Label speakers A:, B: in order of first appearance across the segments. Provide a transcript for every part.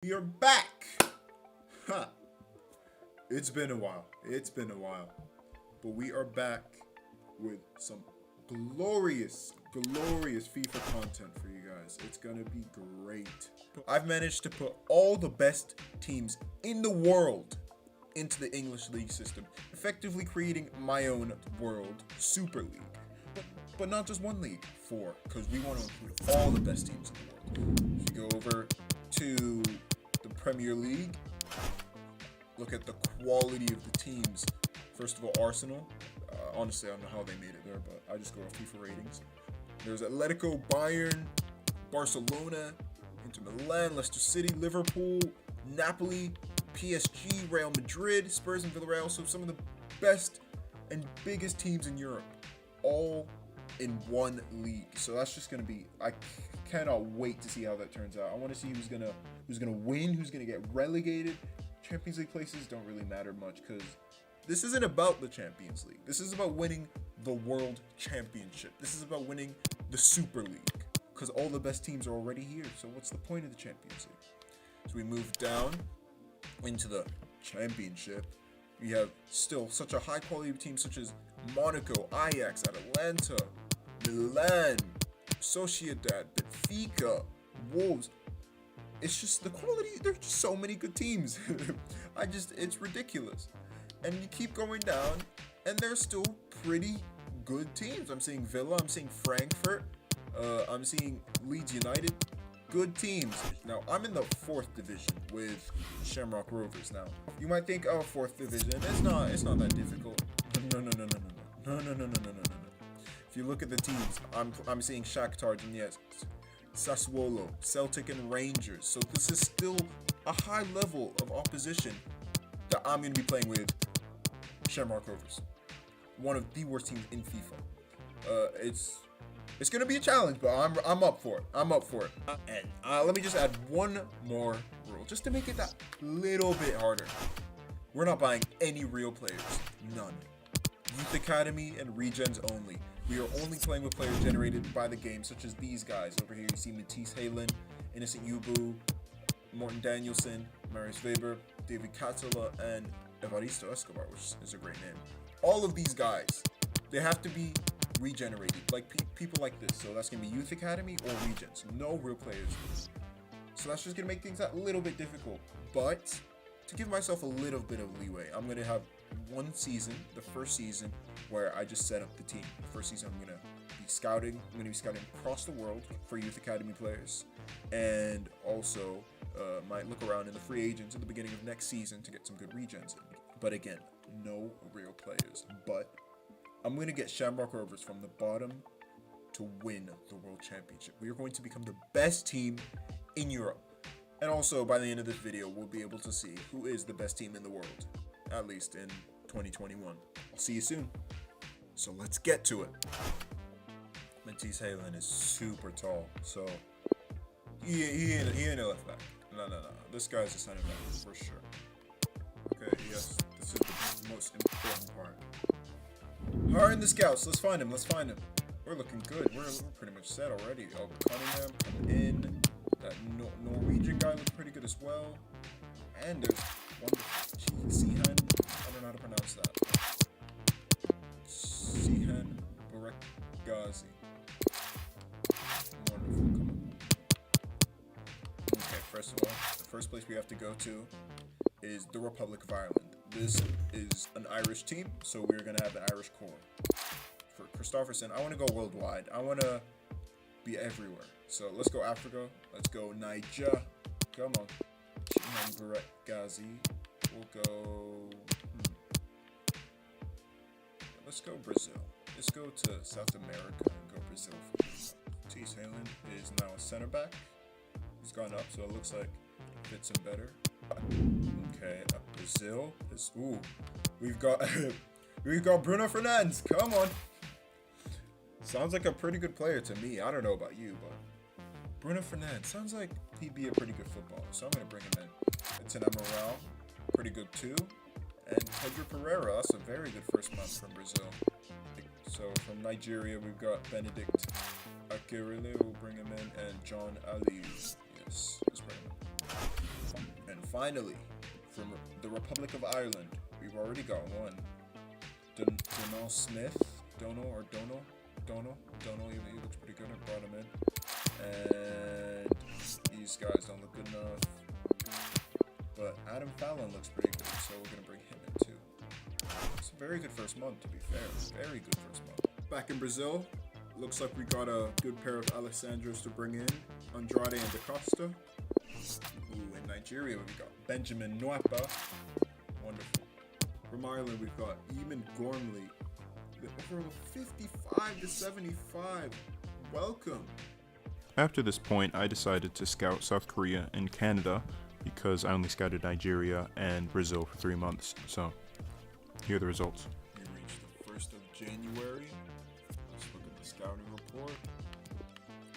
A: We are back! Ha! It's been a while. But we are back with some glorious FIFA content for you guys. It's gonna be great. I've managed to put all the best teams in the world into the English League system, effectively creating my own world Super League. But not just one league, 4, because we want to include all the best teams in the world. If you go over to the Premier League, look at the quality of the teams. First of all, Arsenal. Honestly, I don't know how they made it there, but I just go off FIFA ratings. There's Atletico, Bayern, Barcelona, Inter Milan, Leicester City, Liverpool, Napoli, PSG, Real Madrid, Spurs, and Villarreal. So some of the best and biggest teams in Europe, all in one league. So that's just gonna be. I cannot wait to see how that turns out. I want to see who's gonna win, who's gonna get relegated. Champions League places don't really matter much because this isn't about the Champions League. This is about winning the World Championship. This is about winning the Super League because all the best teams are already here. So what's the point of the Champions League? So we move down into the Championship. We have still such a high quality of teams such as Monaco, Ajax, Atalanta, Milan, Sociedad, Benfica, Wolves. It's just the quality. There's just so many good teams. It's ridiculous. And you keep going down, and there's still pretty good teams. I'm seeing Villa, I'm seeing Frankfurt, I'm seeing Leeds United. Good teams. Now, I'm in the 4th division with Shamrock Rovers. Now, you might think, oh, 4th division, it's not that difficult. No. If you look at the teams, I'm seeing Shakhtar Donetsk, Sassuolo, Celtic, and Rangers. So this is still a high level of opposition that I'm going to be playing with Shamrock Rovers, one of the worst teams in FIFA. It's going to be a challenge, but I'm up for it. And let me just add one more rule, just to make it that little bit harder. We're not buying any real players, none. Youth Academy and Regens only. We are only playing with players generated by the game, such as these guys. Over here you see Matisse Halen, Innocent Ubu, Morten Danielson, Marius Weber, David Catola, and Evaristo Escobar, which is a great name. All of these guys, they have to be regenerated, like people like this. So that's going to be Youth Academy or Regens. No real players. So that's just going to make things a little bit difficult. But to give myself a little bit of leeway, I'm going to have one season, the first season, where I just set up the team. The first season I'm going to be scouting. I'm going to be scouting across the world for Youth Academy players. And also might look around in the free agents at the beginning of next season to get some good regens in. But again, no real players. But I'm going to get Shamrock Rovers from the bottom to win the World Championship. We are going to become the best team in Europe. And also, by the end of this video, we'll be able to see who is the best team in the world, at least in 2021. I'll see you soon. So let's get to it. Matisse Halen is super tall, so he ain't a left back. No. This guy's a center back for sure. Okay, yes, this is the most important part. Hiring the scouts. Let's find him. We're looking good. We're pretty much set already. Albert Cunningham coming in. That Norwegian guy looks pretty good as well. And there's one Sihan. I don't know how to pronounce that. Sihan Barekgazi. Wonderful. Come on. Okay, first of all, the first place we have to go to is the Republic of Ireland. This is an Irish team, so we're going to have an Irish core. For Christopherson, I want to go worldwide. I want to be everywhere. So let's go Africa. Let's go Niger. Come on. Chiman Barekgazi. We'll go... Let's go Brazil. Let's go to South America and go Brazil. Matisse Halen is now a center back. He's gone up, so it looks like it fits him better. Okay, Brazil is we've got Bruno Fernandes. Come on. Sounds like a pretty good player to me. I don't know about you, but Bruno Fernandes sounds like he'd be a pretty good footballer. So I'm gonna bring him in. Etienne Moral, pretty good too. And Pedro Pereira, that's a very good first month from Brazil. So from Nigeria, we've got Benedict Akirile, we'll bring him in, and John Ali. Yes, let's bring him in. finally, from the Republic of Ireland, we've already got one. Donal Smith, Dono, he looks pretty good. I brought him in. And these guys don't look good enough. But Adam Fallon looks pretty good, so we're going to bring him in too. It's a very good first month, to be fair. Very good first month. Back in Brazil, looks like we got a good pair of Alessandros to bring in. Andrade and Da Costa. Ooh, in Nigeria, we've got Benjamin Nwapa. Wonderful. From Ireland, we've got Eamon Gormley. Over 55 to 75. Welcome.
B: After this point, I decided to scout South Korea and Canada because I only scouted Nigeria and Brazil for 3 months. So, here are the results.
A: We reached the 1st of January. Let's look at the scouting report.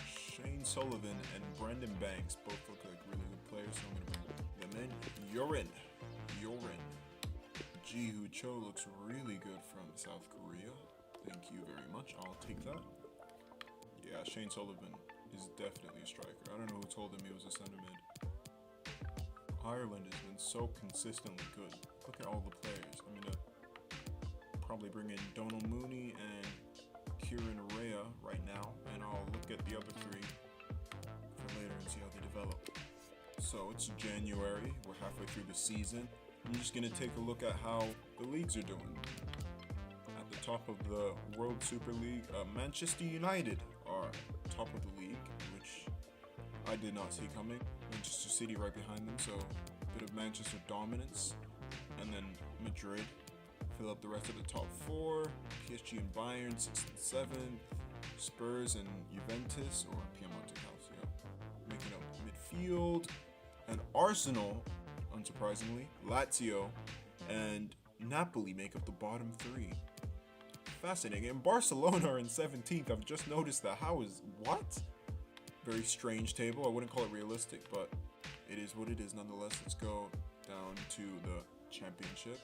A: Shane Sullivan and Brendan Banks both look like really good players, so I'm going to bring them in. You're in. Ji-Hoo Cho looks really good from South Korea. Thank you very much. I'll take that. Yeah, Shane Sullivan is definitely a striker. I don't know who told him he was a center mid. Ireland has been so consistently good. Look at all the players. I'm going to probably bring in Donal Mooney and Kieran Rea right now, and I'll look at the other three for later and see how they develop. So it's January. We're halfway through the season. I'm just going to take a look at how the leagues are doing. At the top of the World Super League, Manchester United are top of the league, which I did not see coming. Manchester City right behind them, so a bit of Manchester dominance. And then Madrid fill up the rest of the top four. PSG and Bayern, 6th and 7th. Spurs and Juventus, or Piemonte Calcio, making up midfield. And Arsenal, unsurprisingly, Lazio, and Napoli make up the bottom three. Fascinating. And Barcelona are in 17th. I've just noticed that. What? Very strange table. I wouldn't call it realistic, but it is what it is nonetheless. Let's go down to the championship.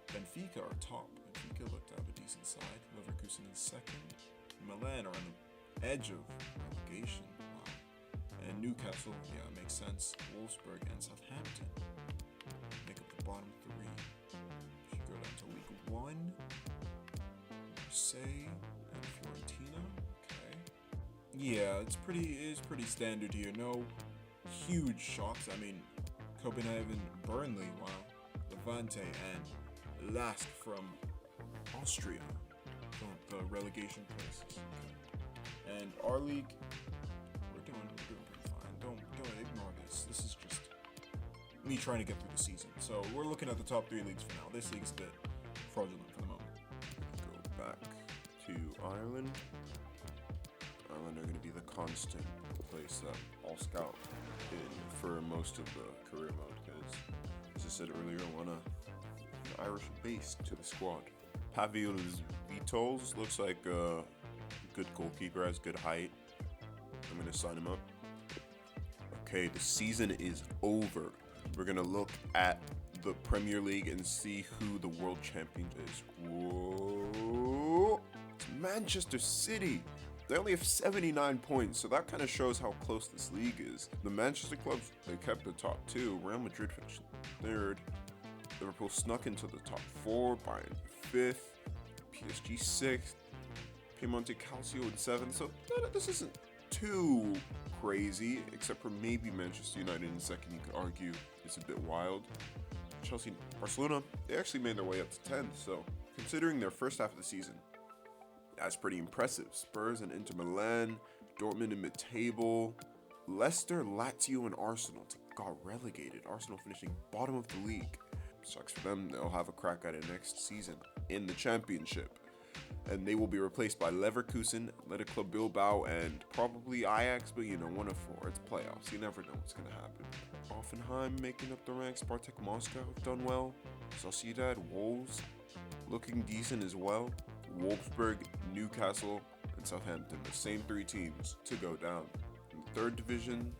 A: Benfica are top. Benfica look to have a decent side. Leverkusen in 2nd. Milan are on the edge of relegation. And Newcastle, yeah, it makes sense. Wolfsburg and Southampton make up the bottom three. Should go down to League One. Marseille and Fiorentina. Okay. Yeah, it is pretty standard here. No huge shocks. I mean, Copenhagen, Burnley, wow. Levante and Lask from Austria. The relegation places. Okay. And our league, we're doing pretty fine. Don't ignore this. This is just me trying to get through the season. So we're looking at the top 3 leagues for now. This league's a bit fraudulent for the moment.
C: Go back to Ireland. Ireland are going to be the constant place that I'll scout in for most of the career mode because, as I said earlier, I want an Irish base to the squad. Pavel Vitols looks like a good goalkeeper, has good height. I'm going to sign him up. Okay, the season is over. We're going to look at the Premier League and see who the world champion is. Whoa! It's Manchester City. They only have 79 points, so that kind of shows how close this league is. The Manchester clubs, they kept the top 2. Real Madrid finished 3rd. Liverpool snuck into the top 4. Bayern 5th. PSG 6th. Piemonte Calcio in 7th. So this isn't too crazy, except for maybe Manchester United in 2nd. You could argue it's a bit wild. Chelsea, Barcelona, they actually made their way up to 10th. So considering their first half of the season, that's pretty impressive. Spurs and Inter Milan, Dortmund in mid-table, Leicester, Lazio, and Arsenal got relegated. Arsenal finishing bottom of the league. Sucks for them. They'll have a crack at it next season in the championship. And they will be replaced by Leverkusen, Athletic Club Bilbao, and probably Ajax, but one of 4. It's playoffs. You never know what's going to happen. Hoffenheim making up the ranks. Spartak Moscow have done well. Sociedad, Wolves looking decent as well. Wolfsburg, Newcastle, and Southampton, the same 3 teams to go down. In the 3rd division,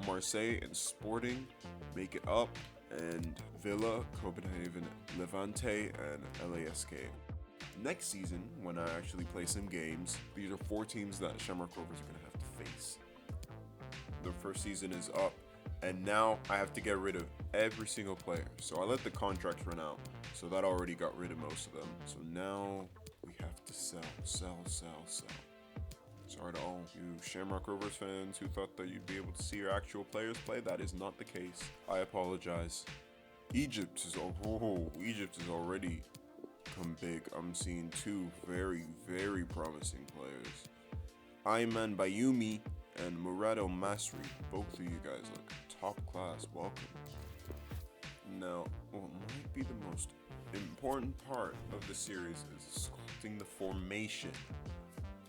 C: Marseille and Sporting make it up, and Villa, Copenhagen, Levante, and LASK. Next season, when I actually play some games, these are 4 teams that Shamrock Rovers are going to have to face. The first season is up. And now I have to get rid of every single player. So I let the contracts run out. So that already got rid of most of them. So now we have to sell. Sorry to all you Shamrock Rovers fans who thought that you'd be able to see your actual players play. That is not the case. I apologize. Egypt is already come big. I'm seeing two very, very promising players. Ayman Bayumi and Murado Masri. Both of you guys look top class. Welcome. Now, what might be the most important part of the series is sculpting the formation.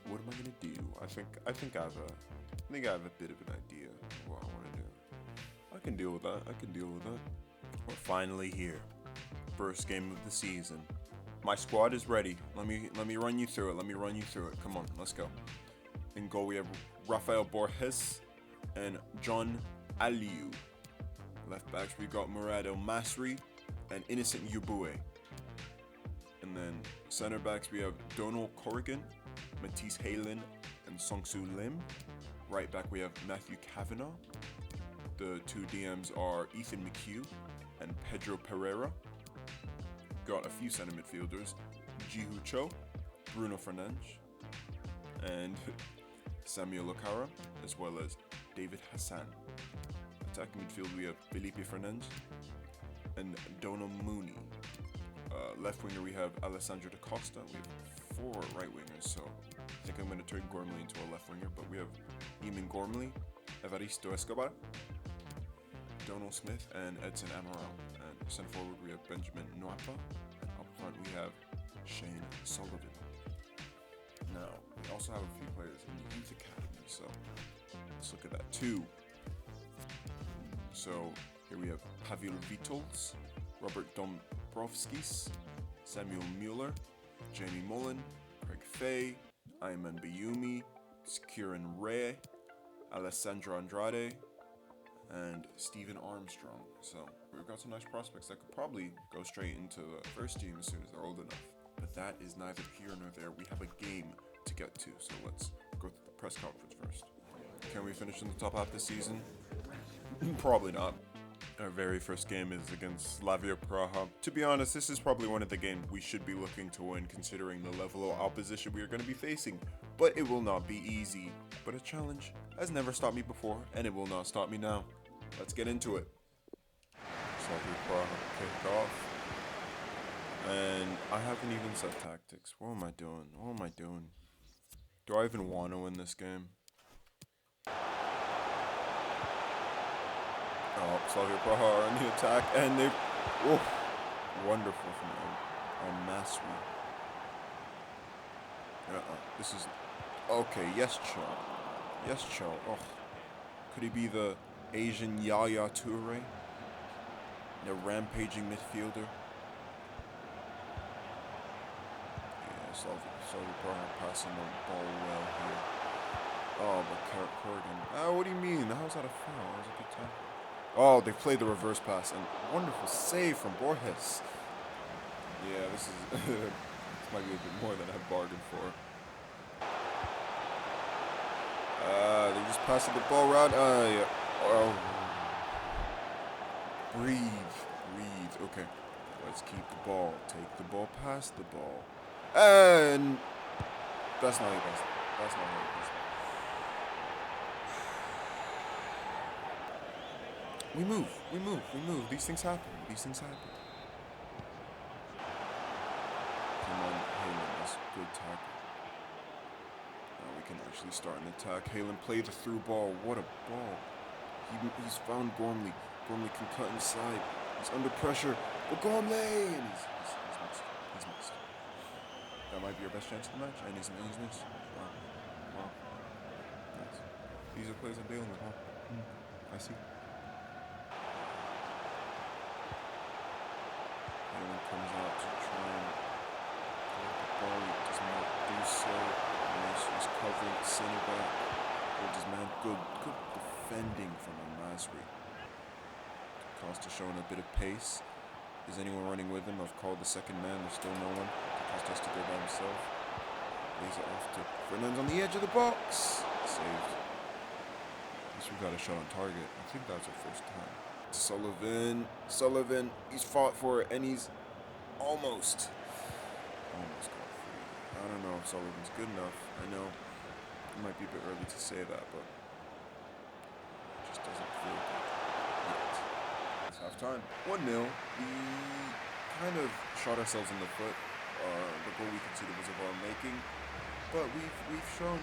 C: What am I gonna do? I think I have a bit of an idea of what I want to do. I can deal with that. We're finally here. First game of the season. My squad is ready. Let me run you through it. Come on, let's go. In goal we have Rafael Borges and John Aliu. Left backs we got Murado Masri and Innocent Yubue. And then center backs we have Donald Corrigan, Matisse Halen, and Songsu Lim. Right back we have Matthew Kavanagh. The two DMs are Ethan McHugh and Pedro Pereira. Got a few center midfielders, Jihu Cho, Bruno Fernandes, and Samuel Okara, as well as David Hassan. Attacking midfield we have Felipe Fernandes and Dono Mooney. Left winger we have Alessandro da Costa. We have 4 right wingers, so I think I'm going to turn Gormley into a left winger, but we have Eamon Gormley, Evaristo Escobar, Donald Smith, and Edson Amaral. And centre forward we have Benjamin Nwapa, and up front we have Shane Sullivan. Now, we also have a few players in the youth academy, so let's look at that too. So here we have Pavel Vitols, Robert Dombrovskis, Samuel Mueller, Jamie Mullen, Craig Fay, Ayman Bayumi, Kieran Ray, Alessandro Andrade, and Stephen Armstrong. So we've got some nice prospects that could probably go straight into the first team as soon as they're old enough. But that is neither here nor there. We have a game to get to, so let's go to the press conference first. Can we finish in the top half this season? Probably not. Our very first game is against Slavia Praha. To be honest, this is probably one of the games we should be looking to win considering the level of opposition we are going to be facing. But it will not be easy. But a challenge has never stopped me before, and it will not stop me now. Let's get into it. Slavia Praha kicked off. And I haven't even set tactics. What am I doing? Do I even want to win this game? Oh, Slavia Praha are on the attack, and they... Oh, wonderful from Masri. This is... Okay, yes, Cho. Oh, could he be the Asian Yaya Toure? The rampaging midfielder? Slavia Praha passing the ball well here. Oh, but Corrigan. What do you mean? How's that a foul? That was a good tackle. Oh, they played the reverse pass, and wonderful save from Borges. Yeah, this is this might be a bit more than I bargained for. They just passed the ball around. Yeah. Oh. Breathe. Okay, let's keep the ball. Take the ball, pass the ball. And that's not it. That's not it. We move. These things happen. Come on, Halen, that's a good tackle. Now we can actually start an attack. Halen played the through ball. What a ball. He's found Gormley. Gormley can cut inside. He's under pressure. But Gormley! And he's missed. That might be our best chance of the match. And he's missed. Wow. Nice. These are players I'm dealing with, huh? I see. Halen comes out to try and collect the ball. He does not do so. He's covering the center back. His man, good defending from Masri. Costa showing a bit of pace. Is anyone running with him? I've called the second man. There's still no one. Costa has to go by himself. Lays it off to Fernandes on the edge of the box. Saved. Guess we got a shot on target. I think that's our first time. Sullivan, he's fought for it, and he's almost got free. I don't know if Sullivan's good enough. I know it might be a bit early to say that, but it just doesn't feel good yet. It's halftime. 1-0. We kind of shot ourselves in the foot. The goal we conceded was of our making, but we've shown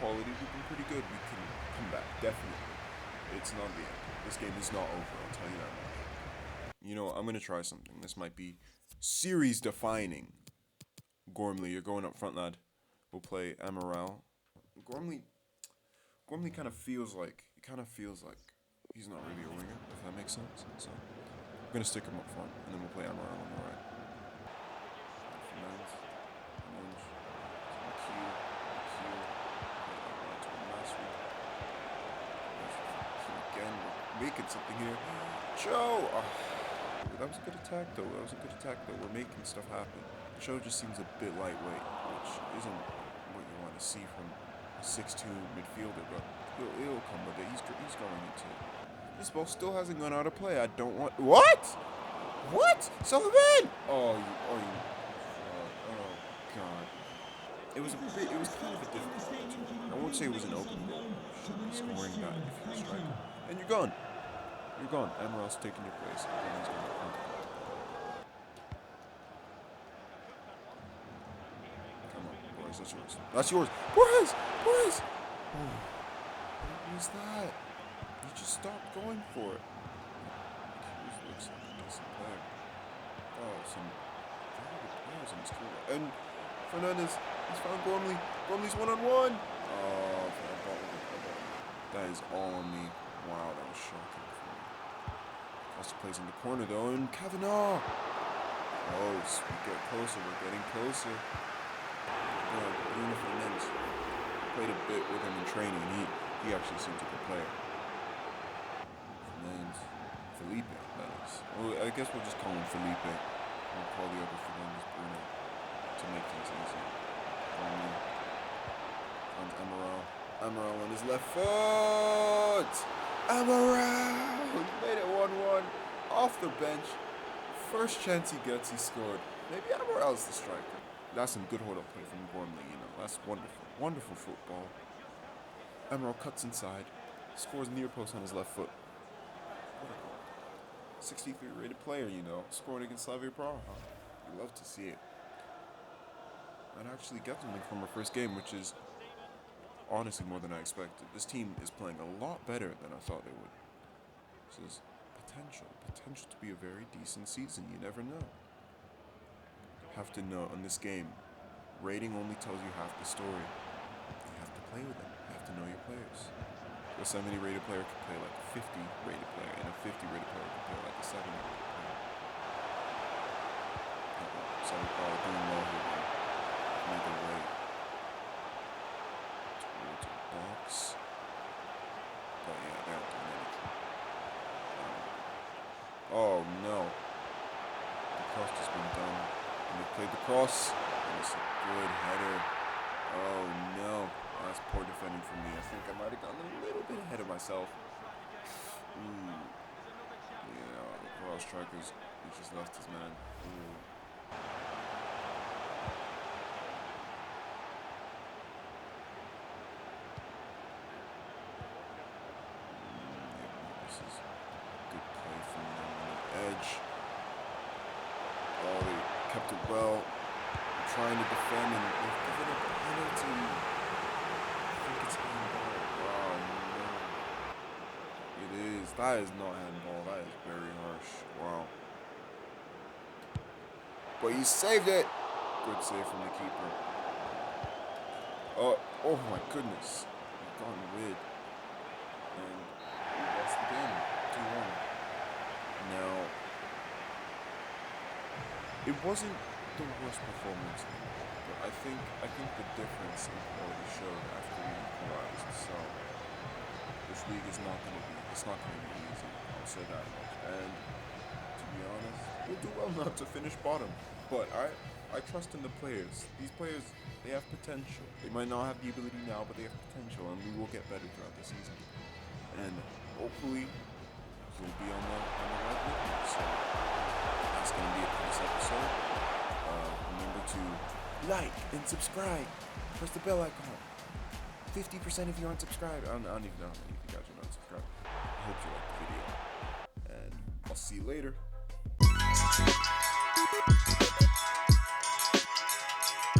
C: quality. We've been pretty good. We can come back, definitely. It's not the end. This game is not over, I'll tell you that much. You know, I'm gonna try something. This might be series defining. Gormley, you're going up front, lad. We'll play Amaral. Gormley kind of feels like he's not really a winger, if that makes sense. So I'm gonna stick him up front, and then we'll play Amaral on the right. Making something here. Joe! That was a good attack, though. We're making stuff happen. Joe just seems a bit lightweight, which isn't what you want to see from a 6'2 midfielder, but he'll come with it. He's going into it. This ball still hasn't gone out of play. I don't want... What? What? Sullivan! Oh, God. It was kind of a difficult goal. I won't say it was an open goal. Should be scoring that if you're a striker. And you're gone. You're gone. Amaral's taking your place. Come on, boys. That's yours. That's yours. Boys! Boys! Oh, what was that? You just stopped going for it. He looks like a decent player. Oh, some very good players in this team. And Fernandez, he's found Gormley. Gormley's one-on-one. Oh, that is all on me. Wow, that was shocking for me. Costa plays in the corner though, and Kavanaugh. Close. We get closer. We're getting closer. Bruno Fernandes played a bit with him in training, and he actually seems like a player. Felipe, that is. Well, I guess we'll just call him Felipe. We'll call the other Fernandes Bruno to make things easy. And Amaral on his left foot. Amaral! He made it 1-1 off the bench. First chance he gets, he scored. Maybe Amaral's the striker. That's some good hold-up play from Gormley, you know. That's wonderful. Wonderful football. Amaral cuts inside. Scores near post on his left foot. What a goal. 63 rated player, you know. Scoring against Slavia Praha. You love to see it. I'd actually get something from our first game, which is honestly more than I expected. This team is playing a lot better than I thought they would. This is potential to be a very decent season. You never know. Have to know in this game, rating only tells you half the story. You have to play with them. You have to know your players. A 70 rated player can play like a 50 rated player, and a 50 rated player can play like a 70 rated player. Sorry, doing well here. Make a way towards a box. But yeah, they're not doing anything. Oh no. The cross has been done. And they played the cross. And it's a good header. Oh no. That's poor defending from me. I think I might have gotten a little bit ahead of myself. Yeah, the cross strikers, he just left his man. This is good play from them on the edge. Oh, they kept it well. They're trying to defend, and they've given a penalty. I think it's handball. Wow, no. It is. That is not handball. That is very harsh. Wow. But he saved it. Good save from the keeper. Oh my goodness. We've gone rid. And we lost the game. 2-1. Now, it wasn't the worst performance, but I think the difference in quality showed after we equalized. So this league is not going to be easy. I'll say that much. And to be honest, we'll do well not to finish bottom. But I trust in the players. These players, they have potential. They might not have the ability now, but they have potential, and we will get better throughout the season. And and hopefully you'll be on the ride with me. So that's gonna be it for this episode. Remember to like and subscribe. Press the bell icon. 50% if you aren't subscribed. I don't even know how many of you guys are not subscribed. I hope you liked the video, and I'll see you later.